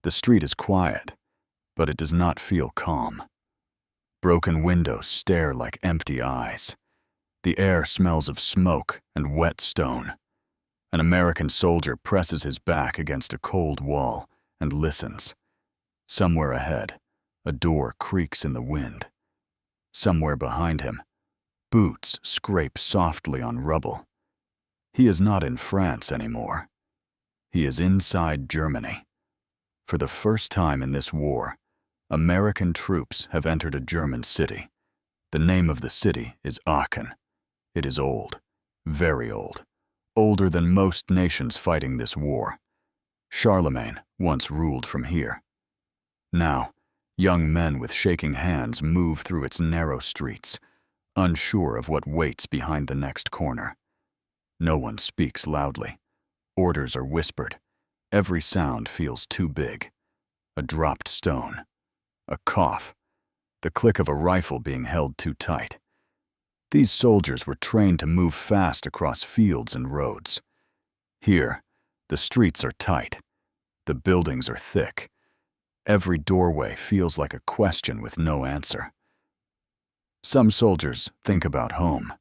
The street is quiet, but it does not feel calm. Broken windows stare like empty eyes. The air smells of smoke and wet stone. An American soldier presses his back against a cold wall and listens. Somewhere ahead, a door creaks in the wind. Somewhere behind him, boots scrape softly on rubble. He is not in France anymore. He is inside Germany. For the first time in this war, American troops have entered a German city. The name of the city is Aachen. It is old, very old, older than most nations fighting this war. Charlemagne once ruled from here. Now, young men with shaking hands move through its narrow streets, unsure of what waits behind the next corner. No one speaks loudly. Orders are whispered. Every sound feels too big. A dropped stone. A cough. The click of a rifle being held too tight. These soldiers were trained to move fast across fields and roads. Here, the streets are tight. The buildings are thick. Every doorway feels like a question with no answer. Some soldiers think about home.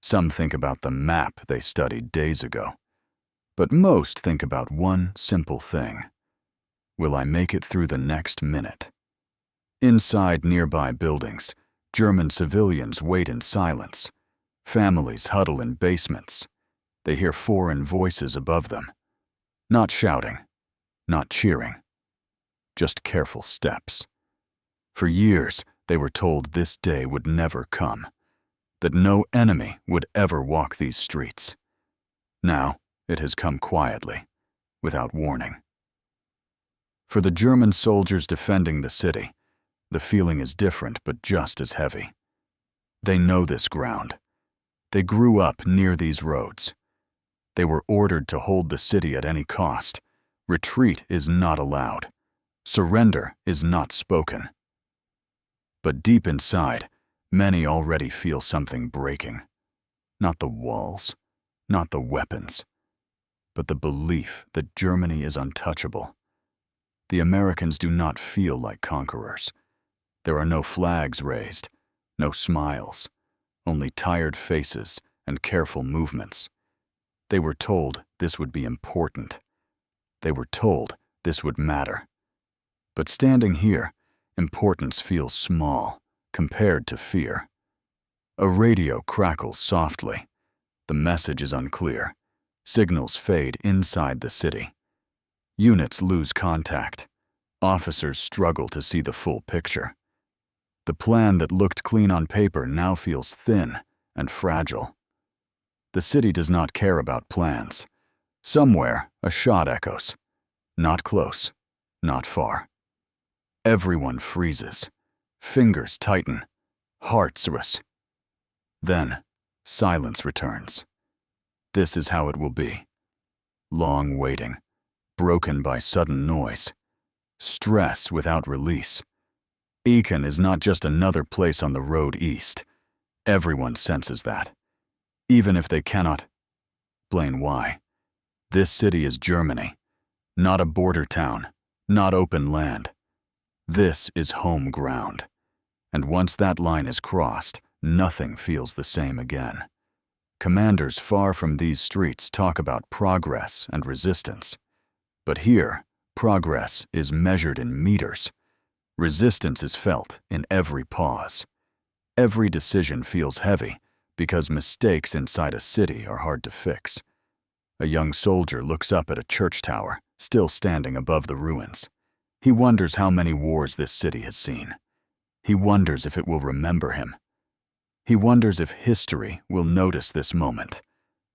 Some think about the map they studied days ago. But most think about one simple thing. Will I make it through the next minute? Inside nearby buildings, German civilians wait in silence. Families huddle in basements. They hear foreign voices above them. Not shouting, not cheering, just careful steps. For years, they were told this day would never come, that no enemy would ever walk these streets. Now, it has come quietly, without warning. For the German soldiers defending the city, the feeling is different but just as heavy. They know this ground. They grew up near these roads. They were ordered to hold the city at any cost. Retreat is not allowed. Surrender is not spoken. But deep inside, many already feel something breaking. Not the walls, not the weapons, but the belief that Germany is untouchable. The Americans do not feel like conquerors. There are no flags raised, no smiles, only tired faces and careful movements. They were told this would be important. They were told this would matter. But standing here, importance feels small compared to fear. A radio crackles softly. The message is unclear. Signals fade inside the city. Units lose contact. Officers struggle to see the full picture. The plan that looked clean on paper now feels thin and fragile. The city does not care about plans. Somewhere, a shot echoes. Not close, not far. Everyone freezes. Fingers tighten. Hearts race. Then, silence returns. This is how it will be. Long waiting, broken by sudden noise. Stress without release. Aachen is not just another place on the road east. Everyone senses that. Even if they cannot explain why. This city is Germany. Not a border town. Not open land. This is home ground. And once that line is crossed, nothing feels the same again. Commanders far from these streets talk about progress and resistance. But here, progress is measured in meters. Resistance is felt in every pause. Every decision feels heavy because mistakes inside a city are hard to fix. A young soldier looks up at a church tower, still standing above the ruins. He wonders how many wars this city has seen. He wonders if it will remember him. He wonders if history will notice this moment,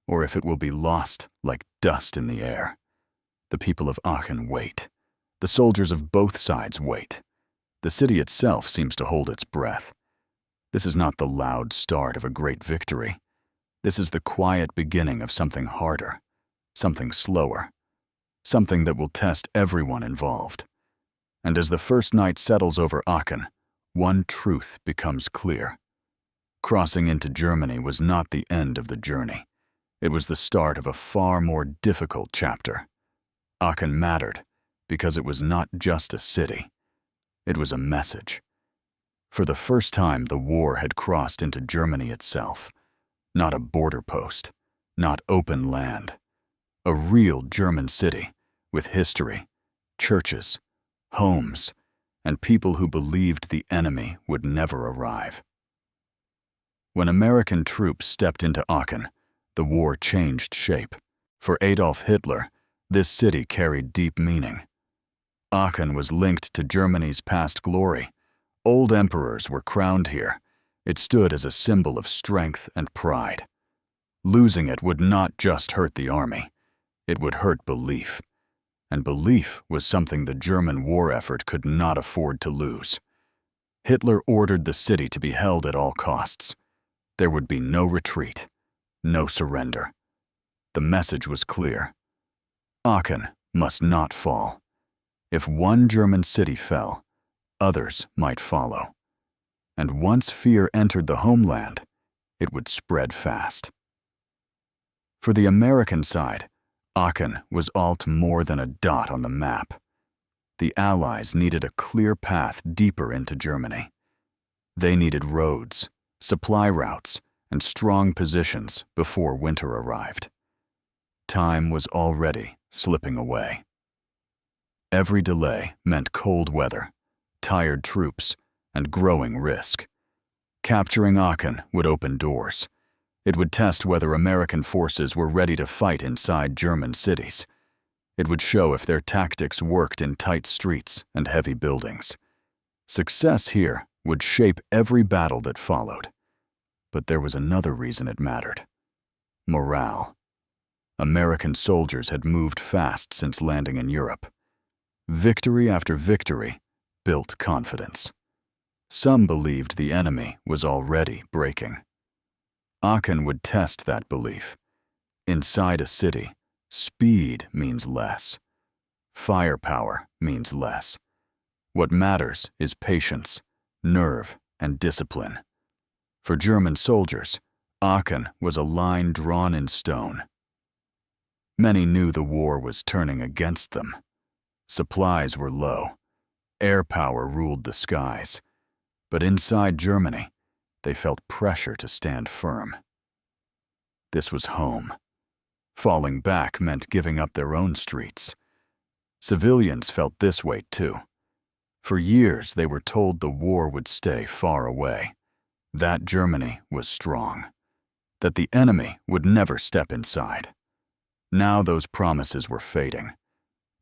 or if it will be lost like dust in the air. The people of Aachen wait. The soldiers of both sides wait. The city itself seems to hold its breath. This is not the loud start of a great victory. This is the quiet beginning of something harder, something slower, something that will test everyone involved. And as the first night settles over Aachen, one truth becomes clear. Crossing into Germany was not the end of the journey. It was the start of a far more difficult chapter. Aachen mattered, because it was not just a city. It was a message. For the first time, the war had crossed into Germany itself. Not a border post, not open land. A real German city with history, churches, homes, and people who believed the enemy would never arrive. When American troops stepped into Aachen, the war changed shape. For Adolf Hitler, this city carried deep meaning. Aachen was linked to Germany's past glory. Old emperors were crowned here. It stood as a symbol of strength and pride. Losing it would not just hurt the army. It would hurt belief. And belief was something the German war effort could not afford to lose. Hitler ordered the city to be held at all costs. There would be no retreat, no surrender. The message was clear. Aachen must not fall. If one German city fell, others might follow. And once fear entered the homeland, it would spread fast. For the American side, Aachen was more than a dot on the map. The Allies needed a clear path deeper into Germany. They needed roads, supply routes, and strong positions before winter arrived. Time was already slipping away. Every delay meant cold weather, tired troops, and growing risk. Capturing Aachen would open doors. It would test whether American forces were ready to fight inside German cities. It would show if their tactics worked in tight streets and heavy buildings. Success here would shape every battle that followed. But there was another reason it mattered: morale. American soldiers had moved fast since landing in Europe. Victory after victory built confidence. Some believed the enemy was already breaking. Aachen would test that belief. Inside a city, speed means less. Firepower means less. What matters is patience, nerve, and discipline. For German soldiers, Aachen was a line drawn in stone. Many knew the war was turning against them. Supplies were low. Air power ruled the skies. But inside Germany, they felt pressure to stand firm. This was home. Falling back meant giving up their own streets. Civilians felt this weight too. For years, they were told the war would stay far away, that Germany was strong, that the enemy would never step inside. Now those promises were fading.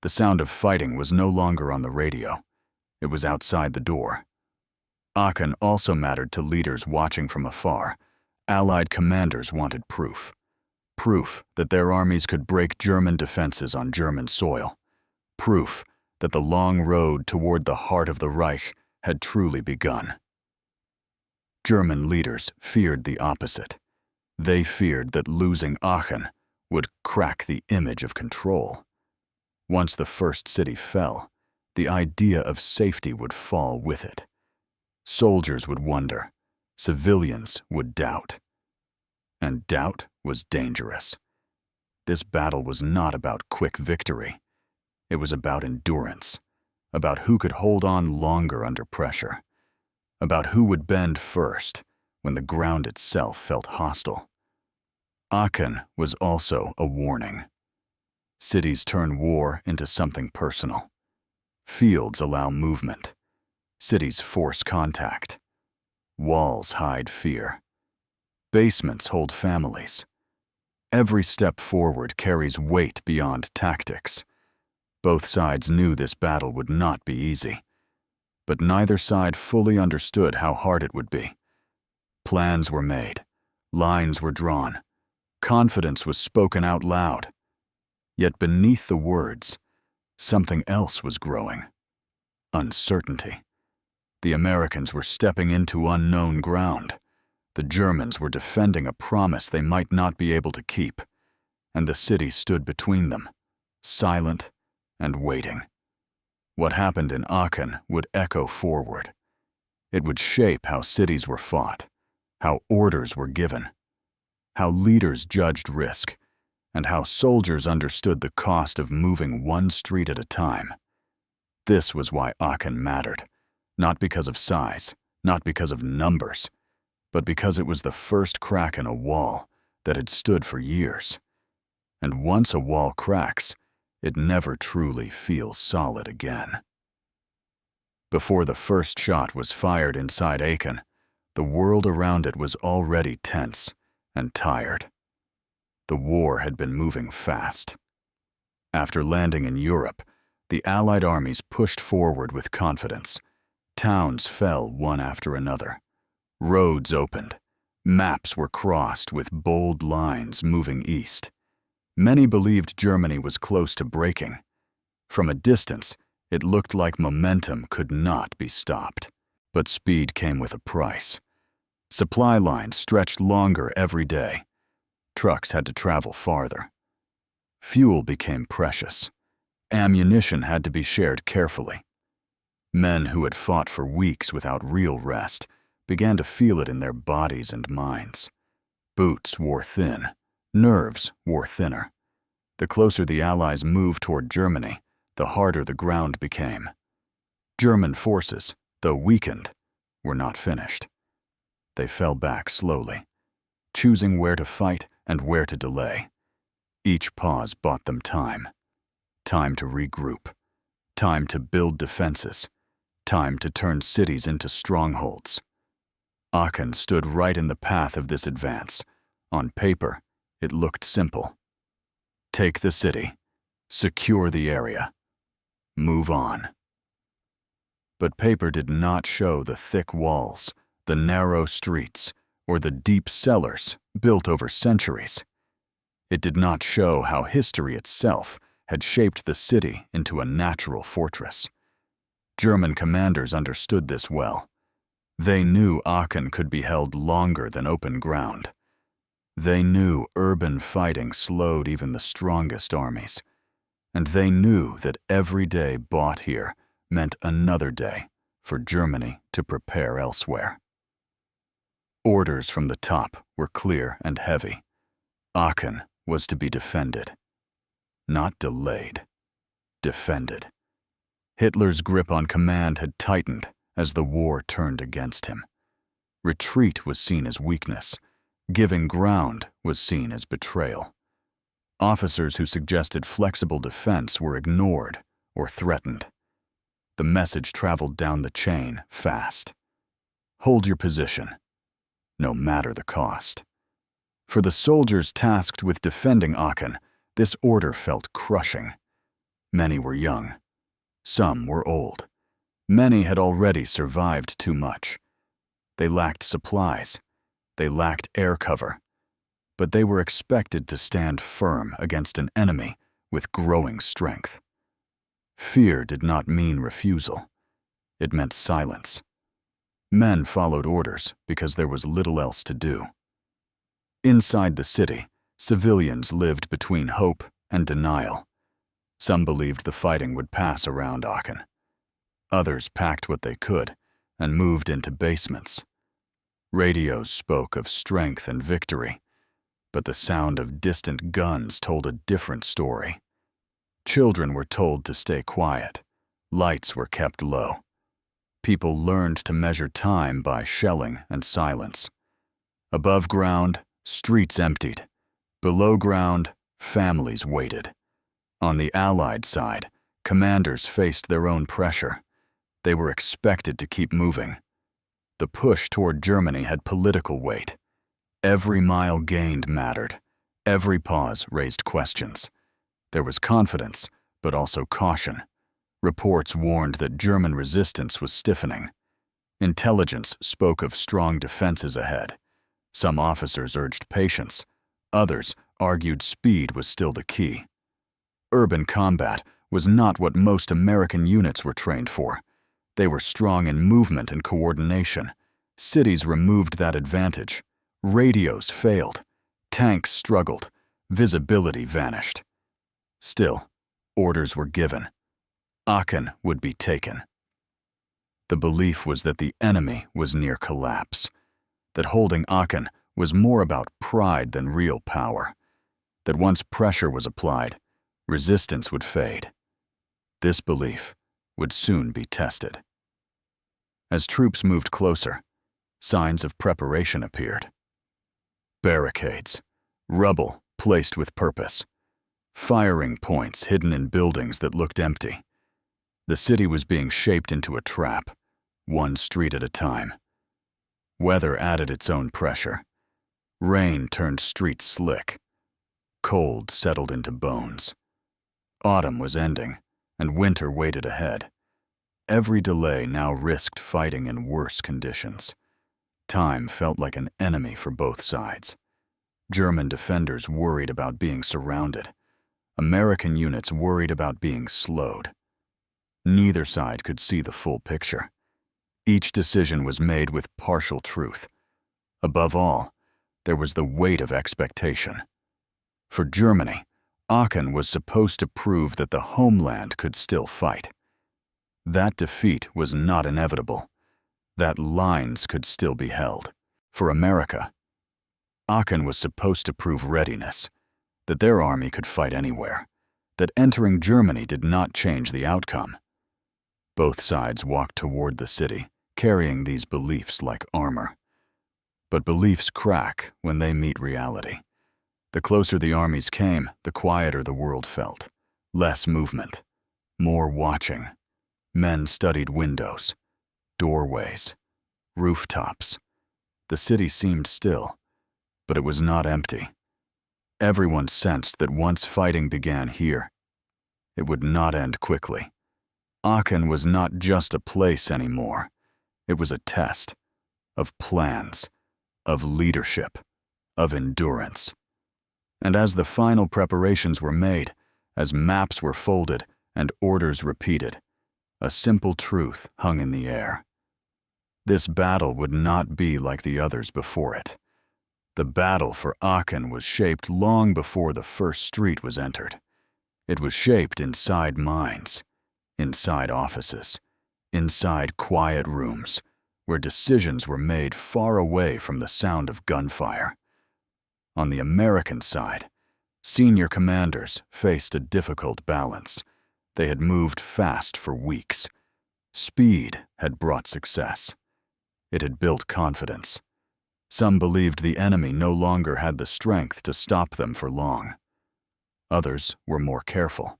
The sound of fighting was no longer on the radio. It was outside the door. Aachen also mattered to leaders watching from afar. Allied commanders wanted proof. Proof that their armies could break German defenses on German soil. Proof that the long road toward the heart of the Reich had truly begun. German leaders feared the opposite. They feared that losing Aachen would crack the image of control. Once the first city fell, the idea of safety would fall with it. Soldiers would wonder. Civilians would doubt. And doubt was dangerous. This battle was not about quick victory. It was about endurance, about who could hold on longer under pressure, about who would bend first when the ground itself felt hostile. Aachen was also a warning. Cities turn war into something personal. Fields allow movement. Cities force contact. Walls hide fear. Basements hold families. Every step forward carries weight beyond tactics. Both sides knew this battle would not be easy, but neither side fully understood how hard it would be. Plans were made. Lines were drawn. Confidence was spoken out loud. Yet beneath the words, something else was growing. Uncertainty. The Americans were stepping into unknown ground. The Germans were defending a promise they might not be able to keep, and the city stood between them, silent and waiting. What happened in Aachen would echo forward. It would shape how cities were fought, how orders were given, how leaders judged risk, and how soldiers understood the cost of moving one street at a time. This was why Aachen mattered, not because of size, not because of numbers, but because it was the first crack in a wall that had stood for years. And once a wall cracks, it never truly feels solid again. Before the first shot was fired inside Aachen, the world around it was already tense and tired. The war had been moving fast. After landing in Europe, the Allied armies pushed forward with confidence. Towns fell one after another. Roads opened. Maps were crossed with bold lines moving east. Many believed Germany was close to breaking. From a distance, it looked like momentum could not be stopped. But speed came with a price. Supply lines stretched longer every day. Trucks had to travel farther. Fuel became precious. Ammunition had to be shared carefully. Men who had fought for weeks without real rest began to feel it in their bodies and minds. Boots wore thin. Nerves wore thinner. The closer the Allies moved toward Germany, the harder the ground became. German forces, though weakened, were not finished. They fell back slowly, choosing where to fight and where to delay. Each pause bought them time. Time to regroup. Time to build defenses. Time to turn cities into strongholds. Aachen stood right in the path of this advance. On paper, it looked simple. Take the city. Secure the area. Move on. But paper did not show the thick walls, the narrow streets, or the deep cellars built over centuries. It did not show how history itself had shaped the city into a natural fortress. German commanders understood this well. They knew Aachen could be held longer than open ground. They knew urban fighting slowed even the strongest armies. And they knew that every day bought here meant another day for Germany to prepare elsewhere. Orders from the top were clear and heavy. Aachen was to be defended. Not delayed. Defended. Hitler's grip on command had tightened as the war turned against him. Retreat was seen as weakness. Giving ground was seen as betrayal. Officers who suggested flexible defense were ignored or threatened. The message traveled down the chain fast. Hold your position, no matter the cost. For the soldiers tasked with defending Aachen, this order felt crushing. Many were young. Some were old. Many had already survived too much. They lacked supplies. They lacked air cover. But they were expected to stand firm against an enemy with growing strength. Fear did not mean refusal. It meant silence. Men followed orders because there was little else to do. Inside the city, civilians lived between hope and denial. Some believed the fighting would pass around Aachen. Others packed what they could and moved into basements. Radios spoke of strength and victory, but the sound of distant guns told a different story. Children were told to stay quiet. Lights were kept low. People learned to measure time by shelling and silence. Above ground, streets emptied. Below ground, families waited. On the Allied side, commanders faced their own pressure. They were expected to keep moving. The push toward Germany had political weight. Every mile gained mattered. Every pause raised questions. There was confidence, but also caution. Reports warned that German resistance was stiffening. Intelligence spoke of strong defenses ahead. Some officers urged patience. Others argued speed was still the key. Urban combat was not what most American units were trained for. They were strong in movement and coordination. Cities removed that advantage. Radios failed. Tanks struggled. Visibility vanished. Still, orders were given. Aachen would be taken. The belief was that the enemy was near collapse, that holding Aachen was more about pride than real power, that once pressure was applied, resistance would fade. This belief, would soon be tested. As troops moved closer, signs of preparation appeared. Barricades, rubble placed with purpose, firing points hidden in buildings that looked empty. The city was being shaped into a trap, one street at a time. Weather added its own pressure. Rain turned streets slick. Cold settled into bones. Autumn was ending, and winter waited ahead. Every delay now risked fighting in worse conditions. Time felt like an enemy for both sides. German defenders worried about being surrounded. American units worried about being slowed. Neither side could see the full picture. Each decision was made with partial truth. Above all, there was the weight of expectation. For Germany, Aachen was supposed to prove that the homeland could still fight. That defeat was not inevitable, that lines could still be held. For America, Aachen was supposed to prove readiness, that their army could fight anywhere, that entering Germany did not change the outcome. Both sides walked toward the city, carrying these beliefs like armor. But beliefs crack when they meet reality. The closer the armies came, the quieter the world felt. Less movement, more watching. Men studied windows, doorways, rooftops. The city seemed still, but it was not empty. Everyone sensed that once fighting began here, it would not end quickly. Aachen was not just a place anymore. It was a test of plans, of leadership, of endurance. And as the final preparations were made, as maps were folded and orders repeated, a simple truth hung in the air. This battle would not be like the others before it. The battle for Aachen was shaped long before the first street was entered. It was shaped inside minds, inside offices, inside quiet rooms, where decisions were made far away from the sound of gunfire. On the American side, senior commanders faced a difficult balance. They had moved fast for weeks. Speed had brought success. It had built confidence. Some believed the enemy no longer had the strength to stop them for long. Others were more careful.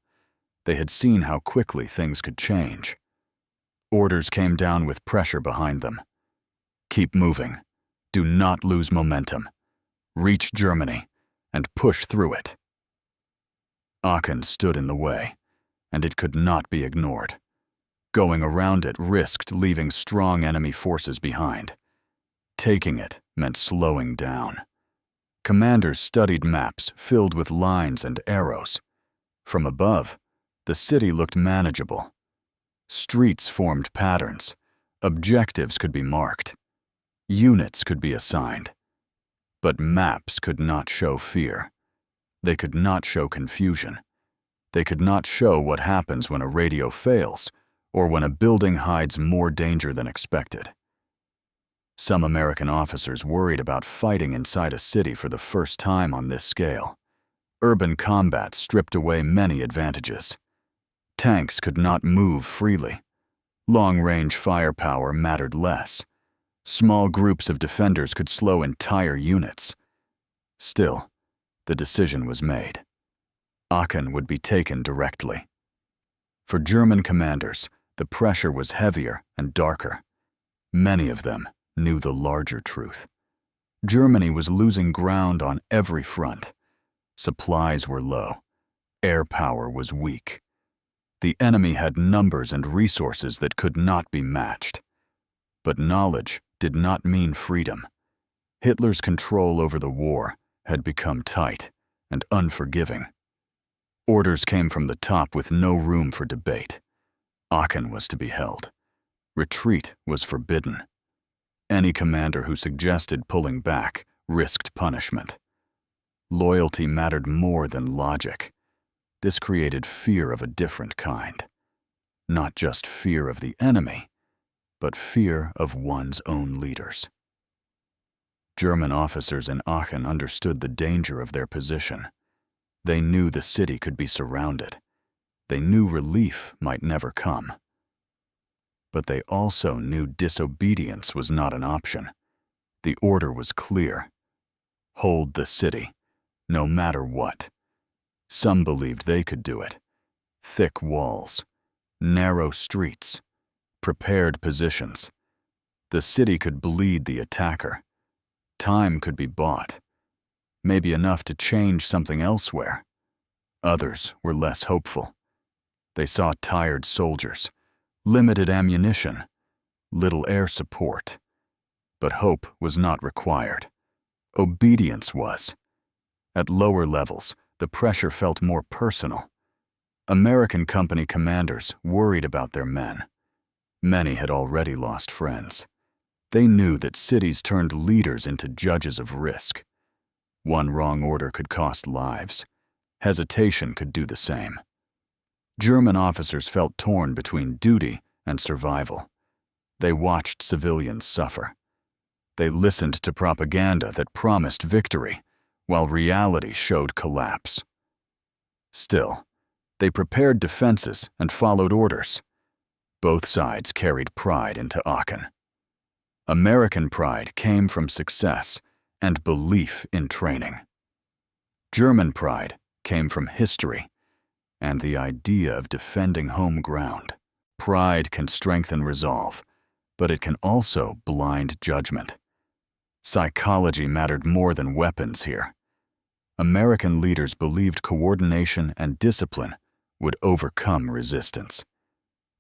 They had seen how quickly things could change. Orders came down with pressure behind them. Keep moving. Do not lose momentum. Reach Germany and push through it. Aachen stood in the way, and it could not be ignored. Going around it risked leaving strong enemy forces behind. Taking it meant slowing down. Commanders studied maps filled with lines and arrows. From above, the city looked manageable. Streets formed patterns. Objectives could be marked. Units could be assigned. But maps could not show fear. They could not show confusion. They could not show what happens when a radio fails or when a building hides more danger than expected. Some American officers worried about fighting inside a city for the first time on this scale. Urban combat stripped away many advantages. Tanks could not move freely. Long-range firepower mattered less. Small groups of defenders could slow entire units. Still, the decision was made. Aachen would be taken directly. For German commanders, the pressure was heavier and darker. Many of them knew the larger truth. Germany was losing ground on every front. Supplies were low. Air power was weak. The enemy had numbers and resources that could not be matched. But knowledge did not mean freedom. Hitler's control over the war had become tight and unforgiving. Orders came from the top with no room for debate. Aachen was to be held. Retreat was forbidden. Any commander who suggested pulling back risked punishment. Loyalty mattered more than logic. This created fear of a different kind. Not just fear of the enemy, but fear of one's own leaders. German officers in Aachen understood the danger of their position. They knew the city could be surrounded. They knew relief might never come. But they also knew disobedience was not an option. The order was clear. Hold the city, no matter what. Some believed they could do it. Thick walls, narrow streets, prepared positions. The city could bleed the attacker. Time could be bought, maybe enough to change something elsewhere. Others were less hopeful. They saw tired soldiers, limited ammunition, little air support. But hope was not required. Obedience was. At lower levels, the pressure felt more personal. American company commanders worried about their men. Many had already lost friends. They knew that cities turned leaders into judges of risk. One wrong order could cost lives. Hesitation could do the same. German officers felt torn between duty and survival. They watched civilians suffer. They listened to propaganda that promised victory, while reality showed collapse. Still, they prepared defenses and followed orders. Both sides carried pride into Aachen. American pride came from success and belief in training. German pride came from history and the idea of defending home ground. Pride can strengthen resolve, but it can also blind judgment. Psychology mattered more than weapons here. American leaders believed coordination and discipline would overcome resistance.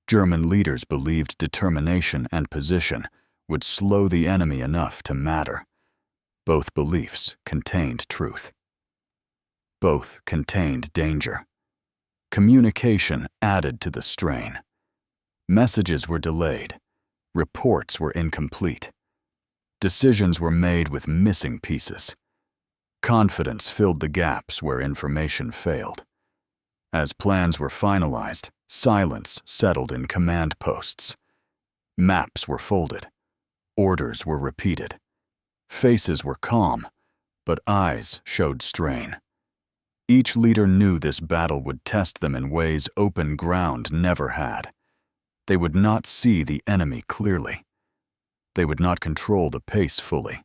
German leaders believed determination and position would slow the enemy enough to matter. Both beliefs contained truth. Both contained danger. Communication added to the strain. Messages were delayed. Reports were incomplete. Decisions were made with missing pieces. Confidence filled the gaps where information failed. As plans were finalized, silence settled in command posts. Maps were folded. Orders were repeated. Faces were calm, but eyes showed strain. Each leader knew this battle would test them in ways open ground never had. They would not see the enemy clearly. They would not control the pace fully.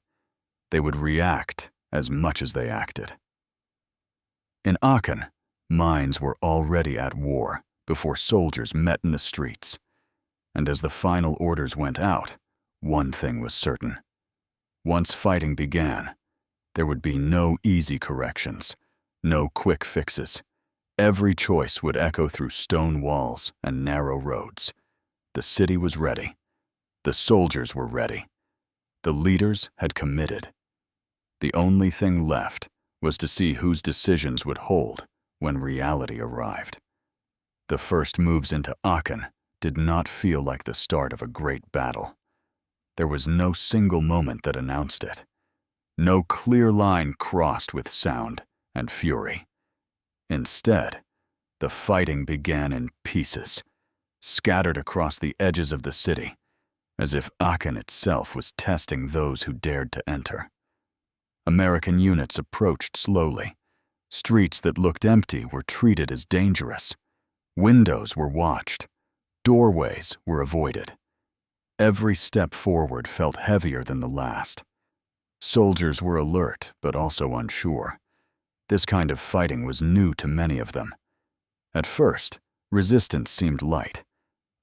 They would react as much as they acted. In Aachen, minds were already at war before soldiers met in the streets. And as the final orders went out, one thing was certain. Once fighting began, there would be no easy corrections, no quick fixes. Every choice would echo through stone walls and narrow roads. The city was ready. The soldiers were ready. The leaders had committed. The only thing left was to see whose decisions would hold when reality arrived. The first moves into Aachen did not feel like the start of a great battle. There was no single moment that announced it. No clear line crossed with sound and fury. Instead, the fighting began in pieces, scattered across the edges of the city, as if Aachen itself was testing those who dared to enter. American units approached slowly. Streets that looked empty were treated as dangerous. Windows were watched. Doorways were avoided. Every step forward felt heavier than the last. Soldiers were alert, but also unsure. This kind of fighting was new to many of them. At first, resistance seemed light.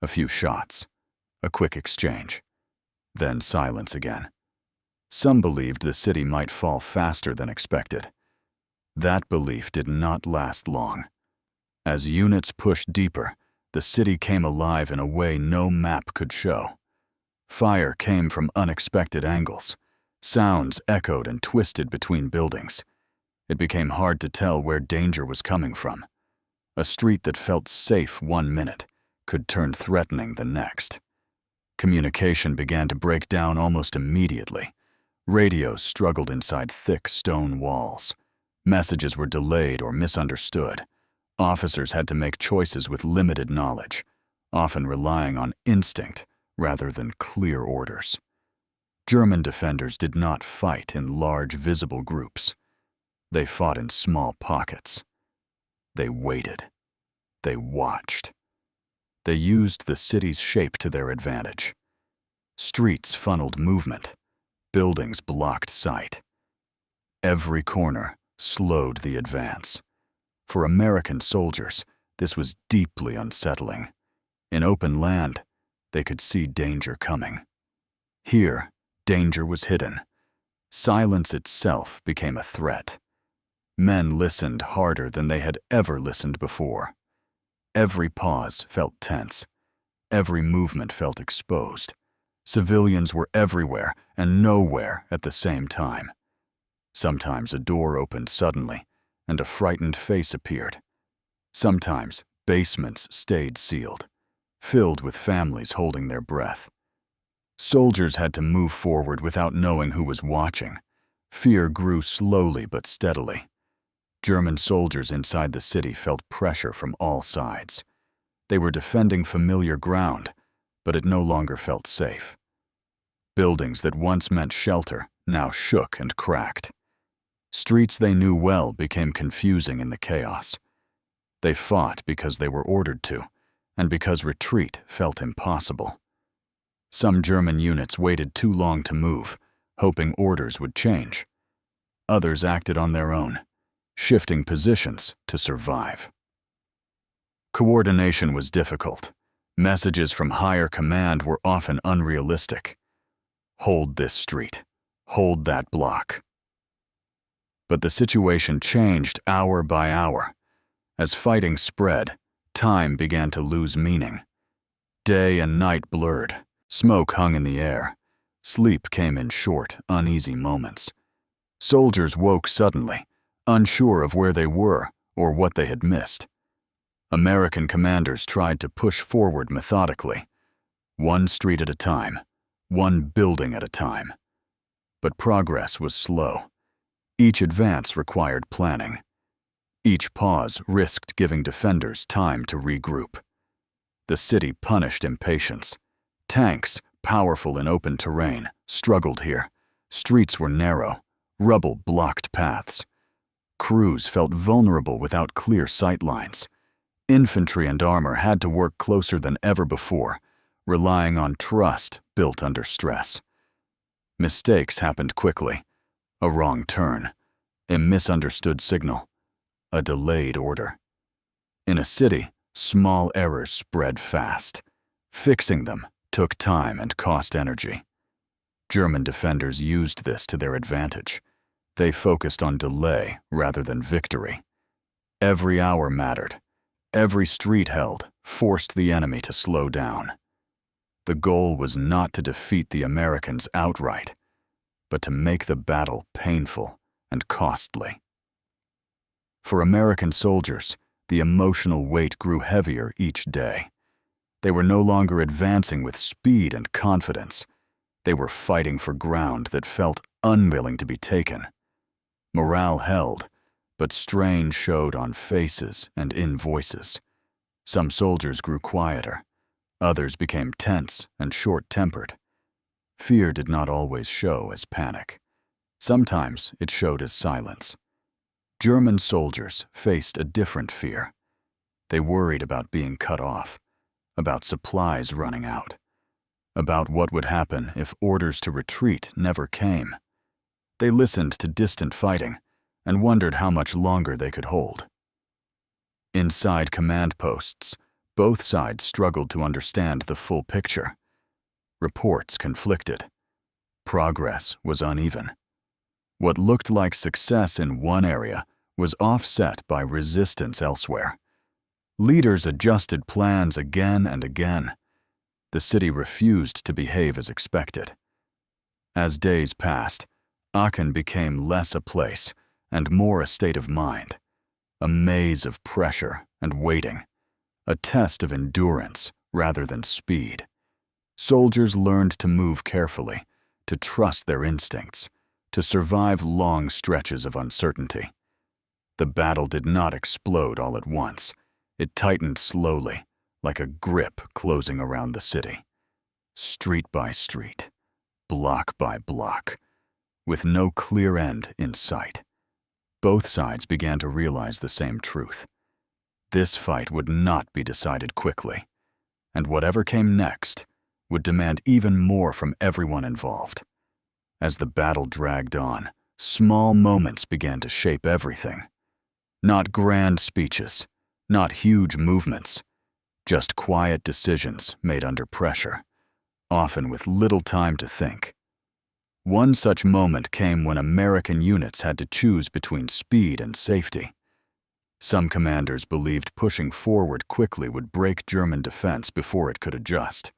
A few shots, a quick exchange, then silence again. Some believed the city might fall faster than expected. That belief did not last long. As units pushed deeper, the city came alive in a way no map could show. Fire came from unexpected angles. Sounds echoed and twisted between buildings. It became hard to tell where danger was coming from. A street that felt safe one minute could turn threatening the next. Communication began to break down almost immediately. Radios struggled inside thick stone walls. Messages were delayed or misunderstood. Officers had to make choices with limited knowledge, often relying on instinct rather than clear orders. German defenders did not fight in large, visible groups. They fought in small pockets. They waited. They watched. They used the city's shape to their advantage. Streets funneled movement. Buildings blocked sight. Every corner slowed the advance. For American soldiers, this was deeply unsettling. In open land, they could see danger coming. Here, danger was hidden. Silence itself became a threat. Men listened harder than they had ever listened before. Every pause felt tense. Every movement felt exposed. Civilians were everywhere and nowhere at the same time. Sometimes a door opened suddenly, and a frightened face appeared. Sometimes basements stayed sealed, filled with families holding their breath. Soldiers had to move forward without knowing who was watching. Fear grew slowly but steadily. German soldiers inside the city felt pressure from all sides. They were defending familiar ground, but it no longer felt safe. Buildings that once meant shelter now shook and cracked. Streets they knew well became confusing in the chaos. They fought because they were ordered to, and because retreat felt impossible. Some German units waited too long to move, hoping orders would change. Others acted on their own, shifting positions to survive. Coordination was difficult. Messages from higher command were often unrealistic. Hold this street. Hold that block. But the situation changed hour by hour. As fighting spread, time began to lose meaning. Day and night blurred. Smoke hung in the air. Sleep came in short, uneasy moments. Soldiers woke suddenly, unsure of where they were or what they had missed. American commanders tried to push forward methodically, one street at a time, one building at a time. But progress was slow. Each advance required planning. Each pause risked giving defenders time to regroup. The city punished impatience. Tanks, powerful in open terrain, struggled here. Streets were narrow. Rubble blocked paths. Crews felt vulnerable without clear sight lines. Infantry and armor had to work closer than ever before, relying on trust built under stress. Mistakes happened quickly. A wrong turn, a misunderstood signal, a delayed order. In a city, small errors spread fast. Fixing them took time and cost energy. German defenders used this to their advantage. They focused on delay rather than victory. Every hour mattered. Every street held forced the enemy to slow down. The goal was not to defeat the Americans outright, but to make the battle painful and costly. For American soldiers, the emotional weight grew heavier each day. They were no longer advancing with speed and confidence. They were fighting for ground that felt unwilling to be taken. Morale held, but strain showed on faces and in voices. Some soldiers grew quieter. Others became tense and short-tempered. Fear did not always show as panic. Sometimes it showed as silence. German soldiers faced a different fear. They worried about being cut off, about supplies running out, about what would happen if orders to retreat never came. They listened to distant fighting and wondered how much longer they could hold. Inside command posts, both sides struggled to understand the full picture. Reports conflicted. Progress was uneven. What looked like success in one area was offset by resistance elsewhere. Leaders adjusted plans again and again. The city refused to behave as expected. As days passed, Aachen became less a place and more a state of mind, a maze of pressure and waiting, a test of endurance rather than speed. Soldiers learned to move carefully, to trust their instincts, to survive long stretches of uncertainty. The battle did not explode all at once. It tightened slowly, like a grip closing around the city. Street by street, block by block, with no clear end in sight. Both sides began to realize the same truth. This fight would not be decided quickly. and whatever came next would demand even more from everyone involved. As the battle dragged on, small moments began to shape everything. Not grand speeches, not huge movements, just quiet decisions made under pressure, often with little time to think. One such moment came when American units had to choose between speed and safety. Some commanders believed pushing forward quickly would break German defense before it could adjust.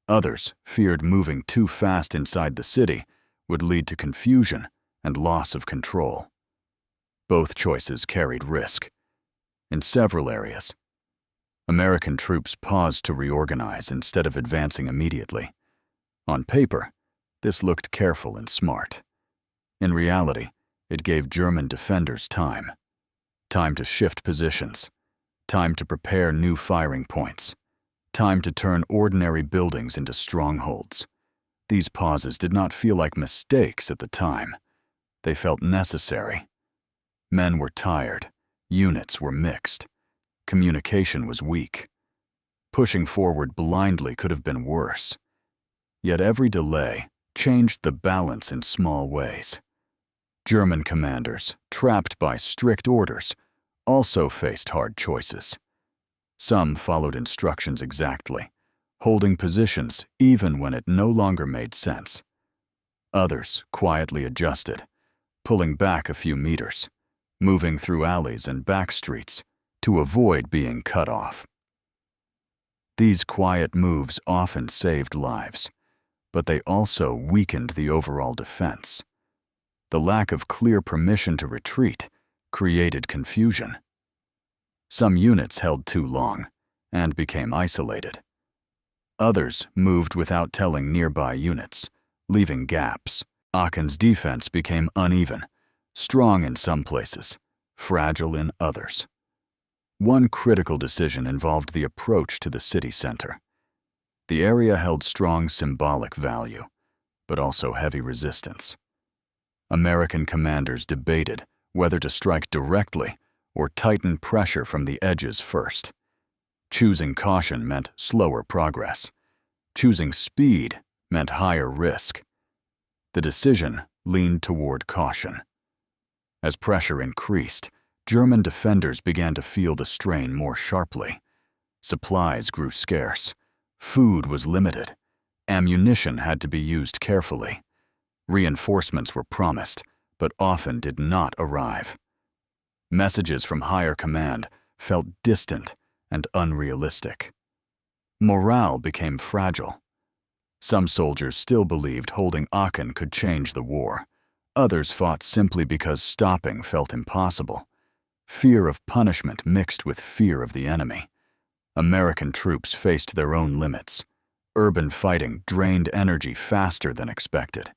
Others feared moving too fast inside the city would lead to confusion and loss of control. Both choices carried risk. In several areas, American troops paused to reorganize instead of advancing immediately. On paper, this looked careful and smart. In reality, it gave German defenders time. Time to shift positions. Time to prepare new firing points. Time to turn ordinary buildings into strongholds. These pauses did not feel like mistakes at the time. They felt necessary. Men were tired. Units were mixed. Communication was weak. Pushing forward blindly could have been worse. Yet every delay changed the balance in small ways. German commanders, trapped by strict orders, also faced hard choices. Some followed instructions exactly, holding positions even when it no longer made sense. Others quietly adjusted, pulling back a few meters, moving through alleys and back streets to avoid being cut off. These quiet moves often saved lives, but they also weakened the overall defense. The lack of clear permission to retreat created confusion. Some units held too long and became isolated. Others moved without telling nearby units, leaving gaps. Aachen's defense became uneven, strong in some places, fragile in others. One critical decision involved the approach to the city center. The area held strong symbolic value, but also heavy resistance. American commanders debated whether to strike directly or tighten pressure from the edges first. Choosing caution meant slower progress. Choosing speed meant higher risk. The decision leaned toward caution. As pressure increased, German defenders began to feel the strain more sharply. Supplies grew scarce. Food was limited. Ammunition had to be used carefully. Reinforcements were promised, but often did not arrive. Messages from higher command felt distant and unrealistic. Morale became fragile. Some soldiers still believed holding Aachen could change the war. Others fought simply because stopping felt impossible. Fear of punishment mixed with fear of the enemy. American troops faced their own limits. Urban fighting drained energy faster than expected.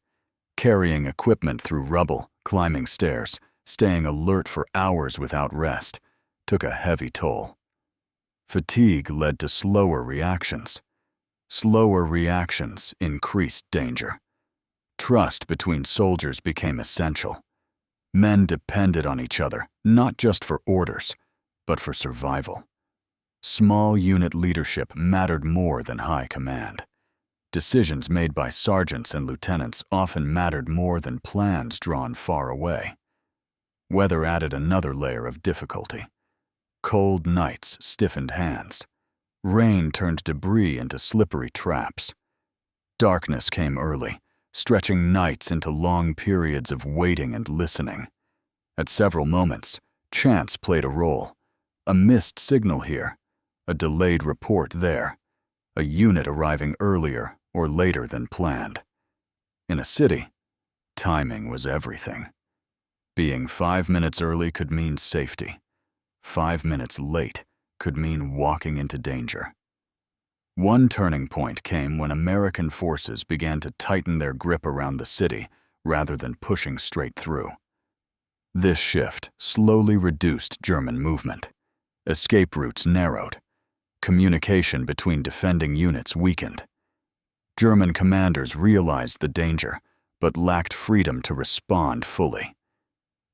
Carrying equipment through rubble, climbing stairs, staying alert for hours without rest, took a heavy toll. Fatigue led to slower reactions. Slower reactions increased danger. Trust between soldiers became essential. Men depended on each other, not just for orders, but for survival. Small unit leadership mattered more than high command. Decisions made by sergeants and lieutenants often mattered more than plans drawn far away. Weather added another layer of difficulty. Cold nights stiffened hands. Rain turned debris into slippery traps. Darkness came early, stretching nights into long periods of waiting and listening. At several moments, chance played a role. A missed signal here, a delayed report there, a unit arriving earlier or later than planned. In a city, timing was everything. Being 5 minutes early could mean safety. 5 minutes late could mean walking into danger. One turning point came when American forces began to tighten their grip around the city rather than pushing straight through. This shift slowly reduced German movement. Escape routes narrowed. Communication between defending units weakened. German commanders realized the danger, but lacked freedom to respond fully.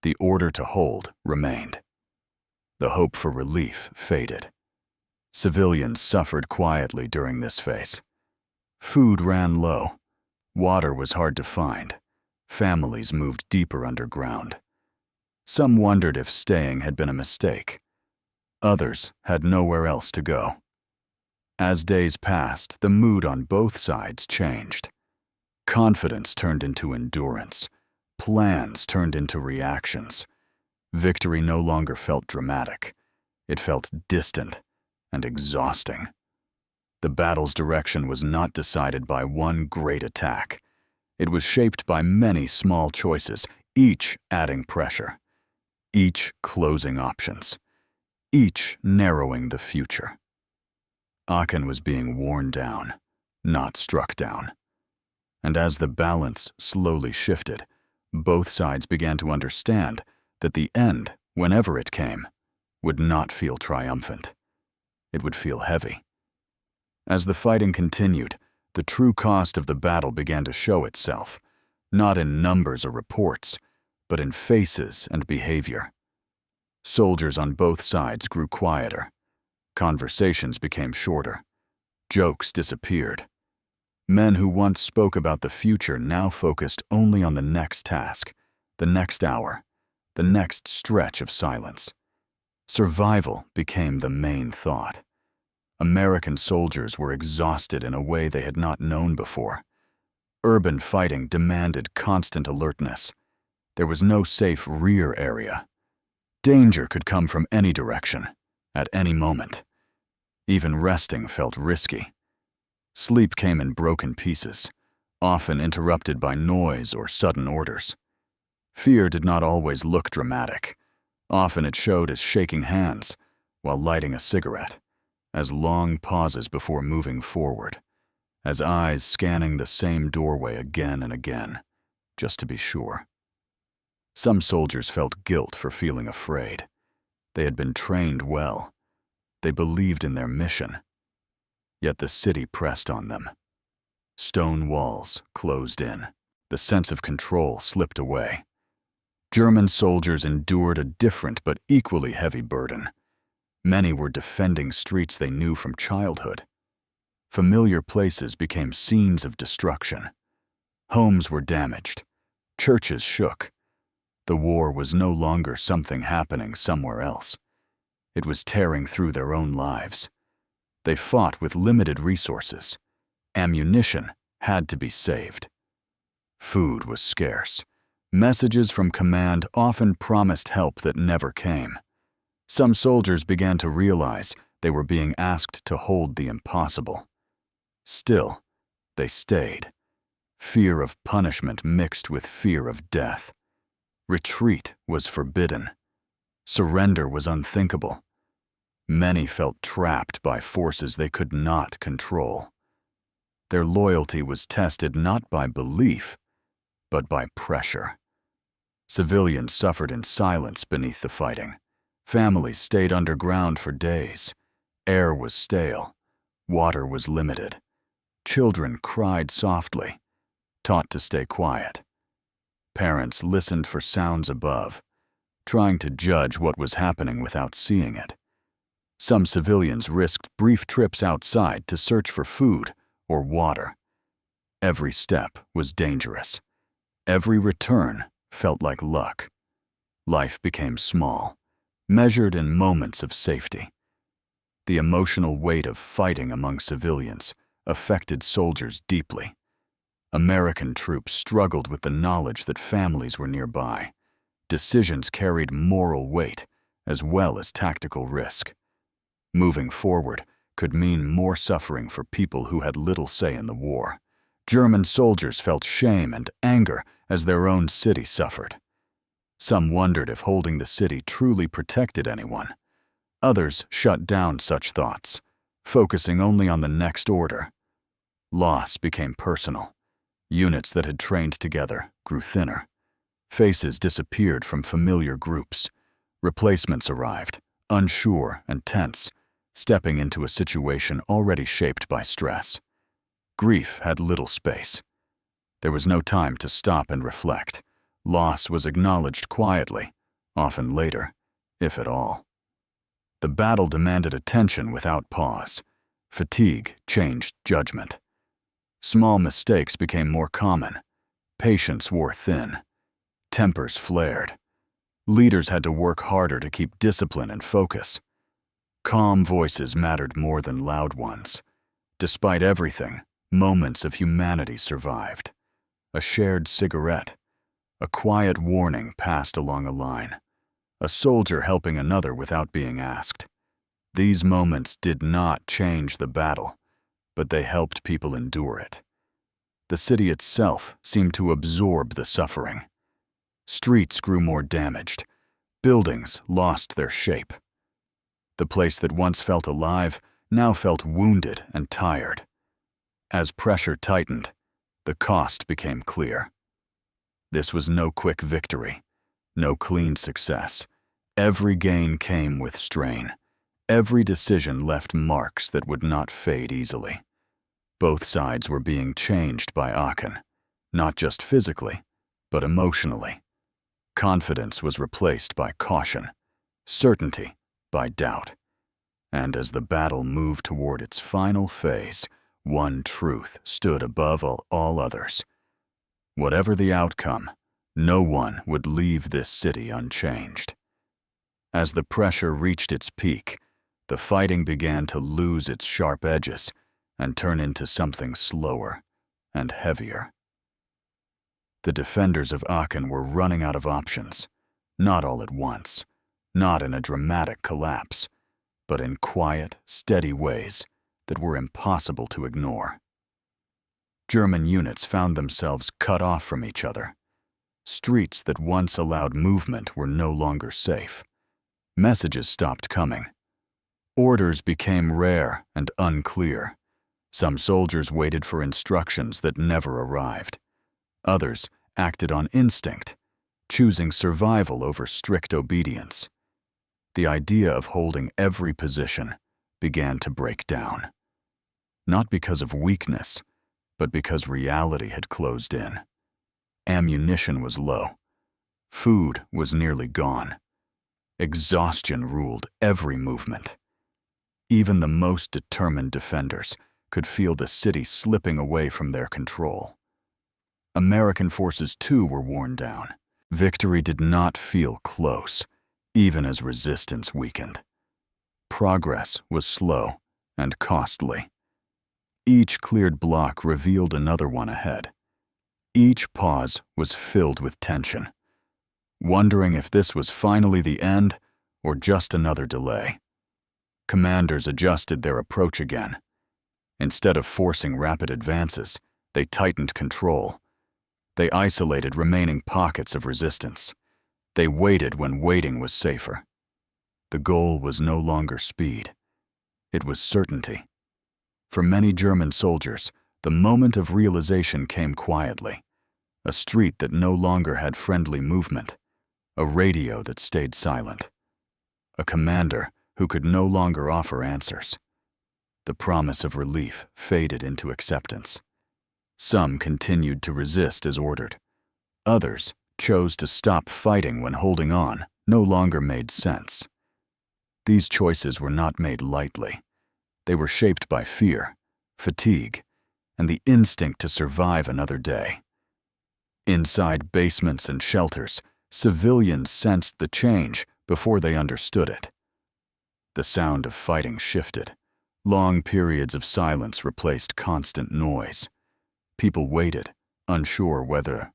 The order to hold remained. The hope for relief faded. Civilians suffered quietly during this phase. Food ran low. Water was hard to find. Families moved deeper underground. Some wondered if staying had been a mistake. Others had nowhere else to go. As days passed, the mood on both sides changed. Confidence turned into endurance. Plans turned into reactions. Victory no longer felt dramatic. It felt distant and exhausting. The battle's direction was not decided by one great attack. It was shaped by many small choices, each adding pressure, each closing options, each narrowing the future. Aachen was being worn down, not struck down. And as the balance slowly shifted, both sides began to understand that the end, whenever it came, would not feel triumphant. It would feel heavy. As the fighting continued, the true cost of the battle began to show itself, not in numbers or reports, but in faces and behavior. Soldiers on both sides grew quieter. Conversations became shorter. Jokes disappeared. Men who once spoke about the future now focused only on the next task, the next hour, the next stretch of silence. Survival became the main thought. American soldiers were exhausted in a way they had not known before. Urban fighting demanded constant alertness. There was no safe rear area. Danger could come from any direction, at any moment. Even resting felt risky. Sleep came in broken pieces, often interrupted by noise or sudden orders. Fear did not always look dramatic. Often it showed as shaking hands while lighting a cigarette, as long pauses before moving forward, as eyes scanning the same doorway again and again, just to be sure. Some soldiers felt guilt for feeling afraid. They had been trained well. They believed in their mission. Yet the city pressed on them. Stone walls closed in. The sense of control slipped away. German soldiers endured a different but equally heavy burden. Many were defending streets they knew from childhood. Familiar places became scenes of destruction. Homes were damaged. Churches shook. The war was no longer something happening somewhere else. It was tearing through their own lives. They fought with limited resources. Ammunition had to be saved. Food was scarce. Messages from command often promised help that never came. Some soldiers began to realize they were being asked to hold the impossible. Still, they stayed. Fear of punishment mixed with fear of death. Retreat was forbidden. Surrender was unthinkable. Many felt trapped by forces they could not control. Their loyalty was tested not by belief, but by pressure. Civilians suffered in silence beneath the fighting. Families stayed underground for days. Air was stale. Water was limited. Children cried softly, taught to stay quiet. Parents listened for sounds above, trying to judge what was happening without seeing it. Some civilians risked brief trips outside to search for food or water. Every step was dangerous. Every return felt like luck. Life became small, measured in moments of safety. The emotional weight of fighting among civilians affected soldiers deeply. American troops struggled with the knowledge that families were nearby. Decisions carried moral weight as well as tactical risk. Moving forward could mean more suffering for people who had little say in the war. German soldiers felt shame and anger as their own city suffered. Some wondered if holding the city truly protected anyone. Others shut down such thoughts, focusing only on the next order. Loss became personal. Units that had trained together grew thinner. Faces disappeared from familiar groups. Replacements arrived, unsure and tense, stepping into a situation already shaped by stress. Grief had little space. There was no time to stop and reflect. Loss was acknowledged quietly, often later, if at all. The battle demanded attention without pause. Fatigue changed judgment. Small mistakes became more common. Patience wore thin. Tempers flared. Leaders had to work harder to keep discipline and focus. Calm voices mattered more than loud ones. Despite everything, moments of humanity survived. A shared cigarette. A quiet warning passed along a line. A soldier helping another without being asked. These moments did not change the battle, but they helped people endure it. The city itself seemed to absorb the suffering. Streets grew more damaged. Buildings lost their shape. The place that once felt alive now felt wounded and tired. As pressure tightened, the cost became clear. This was no quick victory, no clean success. Every gain came with strain. Every decision left marks that would not fade easily. Both sides were being changed by Aachen, not just physically, but emotionally. Confidence was replaced by caution, certainty by doubt. And as the battle moved toward its final phase, one truth stood above all others. Whatever the outcome, no one would leave this city unchanged. As the pressure reached its peak, the fighting began to lose its sharp edges and turn into something slower and heavier. The defenders of Aachen were running out of options, not all at once, not in a dramatic collapse, but in quiet, steady ways that were impossible to ignore. German units found themselves cut off from each other. Streets that once allowed movement were no longer safe. Messages stopped coming. Orders became rare and unclear. Some soldiers waited for instructions that never arrived. Others acted on instinct, choosing survival over strict obedience. The idea of holding every position began to break down. Not because of weakness, but because reality had closed in. Ammunition was low. Food was nearly gone. Exhaustion ruled every movement. Even the most determined defenders could feel the city slipping away from their control. American forces too were worn down. Victory did not feel close, even as resistance weakened. Progress was slow and costly. Each cleared block revealed another one ahead. Each pause was filled with tension, wondering if this was finally the end or just another delay. Commanders adjusted their approach again. Instead of forcing rapid advances, they tightened control. They isolated remaining pockets of resistance. They waited when waiting was safer. The goal was no longer speed. It was certainty. For many German soldiers, the moment of realization came quietly. A street that no longer had friendly movement. A radio that stayed silent. A commander who could no longer offer answers. The promise of relief faded into acceptance. Some continued to resist as ordered. Others chose to stop fighting when holding on no longer made sense. These choices were not made lightly. They were shaped by fear, fatigue, and the instinct to survive another day. Inside basements and shelters, civilians sensed the change before they understood it. The sound of fighting shifted. Long periods of silence replaced constant noise. People waited, unsure whether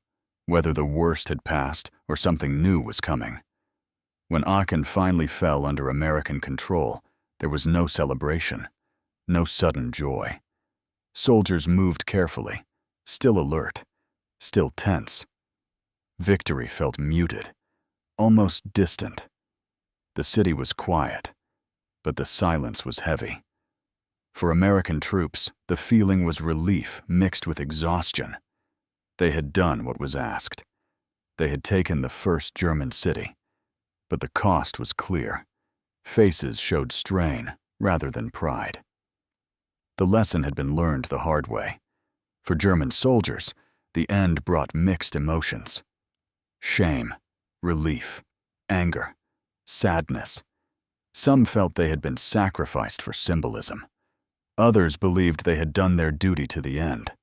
the worst had passed or something new was coming. When Aachen finally fell under American control, there was no celebration, no sudden joy. Soldiers moved carefully, still alert, still tense. Victory felt muted, almost distant. The city was quiet, but the silence was heavy. For American troops, the feeling was relief mixed with exhaustion. They had done what was asked. They had taken the first German city, but the cost was clear. Faces showed strain rather than pride. The lesson had been learned the hard way. For German soldiers, the end brought mixed emotions. Shame, relief, anger, sadness. Some felt they had been sacrificed for symbolism. Others believed they had done their duty to the end.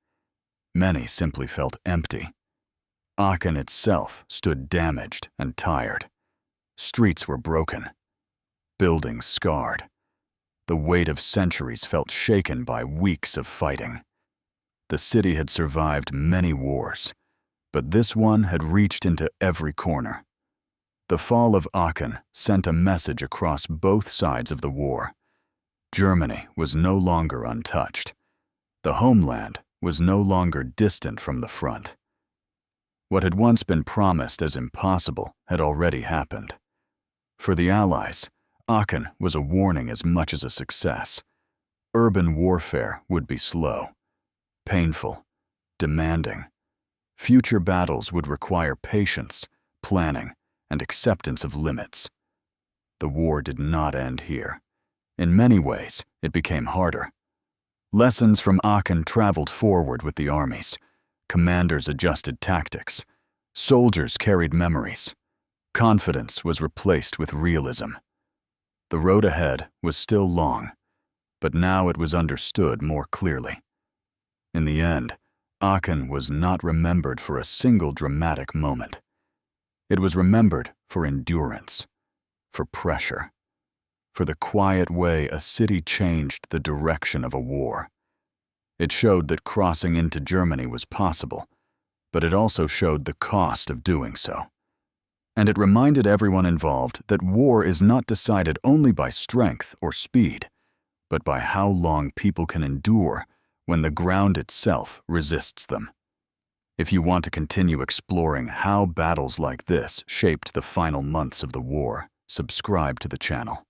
Many simply felt empty. Aachen itself stood damaged and tired. Streets were broken. Buildings scarred. The weight of centuries felt shaken by weeks of fighting. The city had survived many wars, but this one had reached into every corner. The fall of Aachen sent a message across both sides of the war. Germany was no longer untouched. The homeland was no longer distant from the front. What had once been promised as impossible had already happened. For the Allies, Aachen was a warning as much as a success. Urban warfare would be slow, painful, demanding. Future battles would require patience, planning, and acceptance of limits. The war did not end here. In many ways, it became harder. Lessons from Aachen traveled forward with the armies. Commanders adjusted tactics. Soldiers carried memories. Confidence was replaced with realism. The road ahead was still long, but now it was understood more clearly. In the end, Aachen was not remembered for a single dramatic moment. It was remembered for endurance, for pressure, for the quiet way a city changed the direction of a war. It showed that crossing into Germany was possible, but it also showed the cost of doing so. And it reminded everyone involved that war is not decided only by strength or speed, but by how long people can endure when the ground itself resists them. If you want to continue exploring how battles like this shaped the final months of the war, subscribe to the channel.